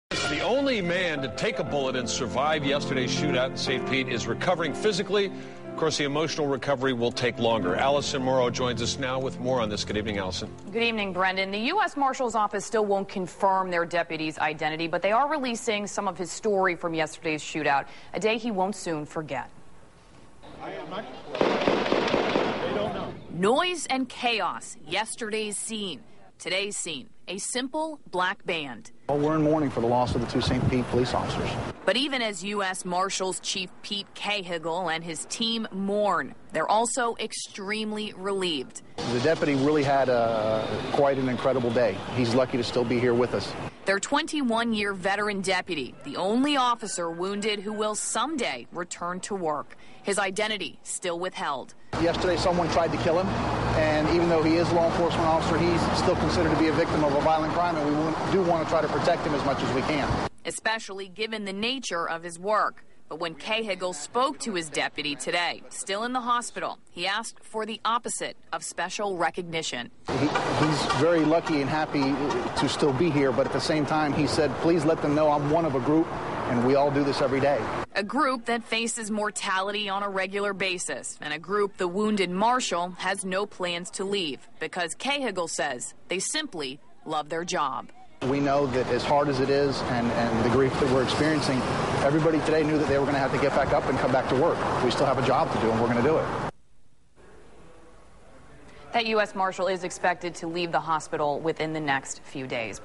The only man to take a bullet and survive yesterday's shootout in St. Pete is recovering physically. Of course, the emotional recovery will take longer. Allison Morrow joins us now with more on this. Good evening, Allison. Good evening, Brendan. The U.S. Marshals office still won't confirm their deputy's identity, but they are releasing some of his story from yesterday's shootout, a day he won't soon forget. Noise and chaos, yesterday's scene. Today's scene, a simple black band. Well, we're in mourning for the loss of the two St. Pete police officers. But even as U.S. Marshals Chief Pete Cajigal and his team mourn, they're also extremely relieved. The deputy really had quite an incredible day. He's lucky to still be here with us. Their 21-year veteran deputy, the only officer wounded who will someday return to work. His identity still withheld. Yesterday, someone tried to kill him, and even though he is a law enforcement officer, he's still considered to be a victim of a violent crime, and we do want to try to protect him as much as we can. Especially given the nature of his work. But when Cajigal spoke to his deputy today, still in the hospital, he asked for the opposite of special recognition. He's very lucky and happy to still be here, but at the same time, he said, please let them know I'm one of a group, and we all do this every day. A group that faces mortality on a regular basis, and a group the wounded marshal has no plans to leave, because Cajigal says they simply love their job. We know that as hard as it is and the grief that we're experiencing, everybody today knew that they were going to have to get back up and come back to work. We still have a job to do, and we're going to do it. That U.S. Marshal is expected to leave the hospital within the next few days.